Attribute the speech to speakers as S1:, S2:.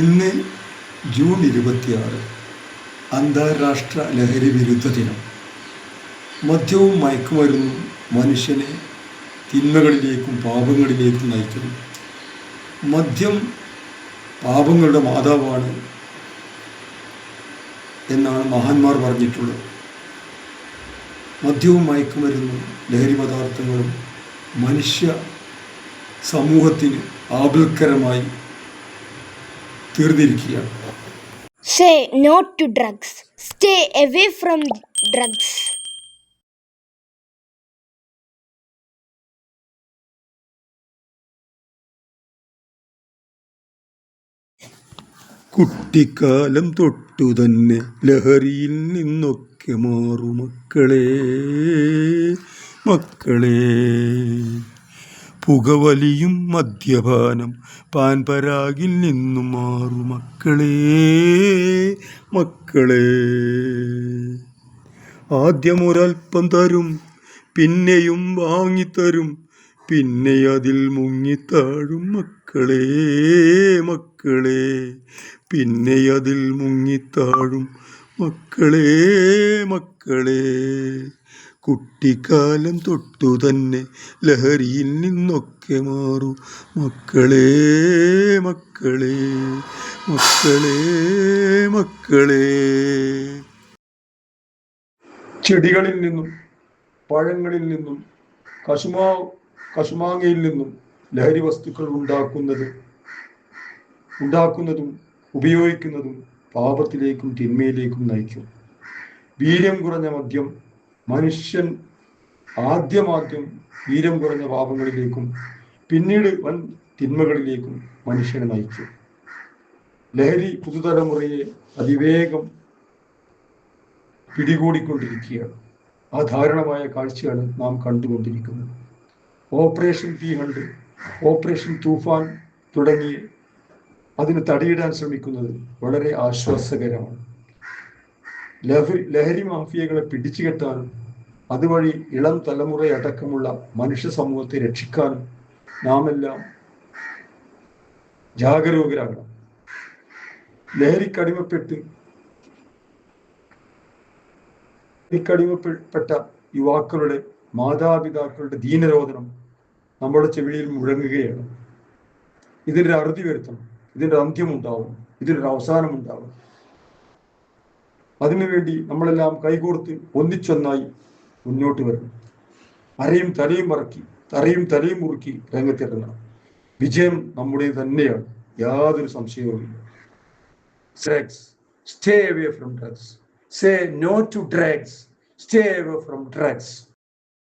S1: ഇന്ന് ജൂൺ 26 അന്താരാഷ്ട്ര ലഹരി വിരുദ്ധ ദിനം. മദ്യവും മയക്കുമരുന്നും മനുഷ്യനെ തിന്മകളിലേക്കും പാപങ്ങളിലേക്കും നയിക്കുന്നു. മദ്യം പാപങ്ങളുടെ മാതാവാണ് എന്നാണ് മഹാന്മാർ പറഞ്ഞിട്ടുള്ളത്. മദ്യവും മയക്കുമരുന്നും ലഹരി പദാർത്ഥങ്ങളും മനുഷ്യ സമൂഹത്തിന് ആപൽക്കരമായി തീർന്നിരിക്കുകയാണ്.
S2: Say no to drugs. Stay away from drugs.
S1: കുട്ടിക്കാലം തൊട്ടു തന്നെ ലഹരിയിൽ നിന്നൊക്കെ മാറു മക്കളെ, മക്കളെ. പുകവലിയും മദ്യപാനം പാൻപരാഗിൽ നിന്നും മാറു മക്കളെ, മക്കളെ. ആദ്യമൊരൽപ്പം തരും, പിന്നെയും വാങ്ങിത്തരും, പിന്നെ അതിൽ മുങ്ങിത്താഴും മക്കളെ, മക്കളെ. പിന്നെ അതിൽ മുങ്ങിത്താഴും മക്കളെ, മക്കളെ. കുട്ടിക്കാലം തൊട്ടു തന്നെ ലഹരിയിൽ നിന്നൊക്കെ മാറൂ മക്കളെ, മക്കളെ, മക്കളെ, മക്കളെ. ചെടികളിൽ നിന്നും പഴങ്ങളിൽ നിന്നും കശുമാങ്ങയിൽ നിന്നും ലഹരി വസ്തുക്കൾ ഉണ്ടാക്കുന്നതും ഉപയോഗിക്കുന്നതും പാപത്തിലേക്കും തിന്മയിലേക്കും നയിക്കും. വീര്യം കുറഞ്ഞ മദ്യം മനുഷ്യൻ ആദ്യം വീര്യം കുറഞ്ഞ പാപങ്ങളിലേക്കും പിന്നീട് വൻ തിന്മകളിലേക്കും മനുഷ്യനെ നയിക്കും. ലഹരി പുതുതലമുറയെ അതിവേഗം പിടികൂടിക്കൊണ്ടിരിക്കുകയാണ്. അധാരണമായ കാഴ്ചയാണ് നാം കണ്ടുകൊണ്ടിരിക്കുന്നത്. ഓപ്പറേഷൻ P100, ഓപ്പറേഷൻ തൂഫാൻ തുടങ്ങി അതിന് തടയിടാൻ ശ്രമിക്കുന്നത് വളരെ ആശ്വാസകരമാണ്. ലഹരി മാഫിയകളെ പിടിച്ചുകെട്ടാനും അതുവഴി ഇളം തലമുറയടക്കമുള്ള മനുഷ്യ സമൂഹത്തെ രക്ഷിക്കാനും നാം എല്ലാം ജാഗരൂകരാകണം. ലഹരിക്കടിമപ്പെട്ട യുവാക്കളുടെ മാതാപിതാക്കളുടെ ദീനരോധനം നമ്മുടെ ചെവിയിൽ മുഴങ്ങുകയാണ്. ഇതിനൊരു അറുതി വരുത്തണം, ഇതിൻ്റെ അന്ത്യമുണ്ടാവും, ഇതിനൊരു അവസാനമുണ്ടാവും. അതിനുവേണ്ടി നമ്മളെല്ലാം കൈകോർത്ത് ഒന്നിച്ചൊന്നായി മുന്നോട്ട് വരണം. അരയും തലയും മുറുക്കി രംഗത്തിറങ്ങണം. വിജയം നമ്മുടെ തന്നെയാണ്, യാതൊരു സംശയവുമില്ല. Stay away from drugs. Say no to drugs. Stay away from drugs.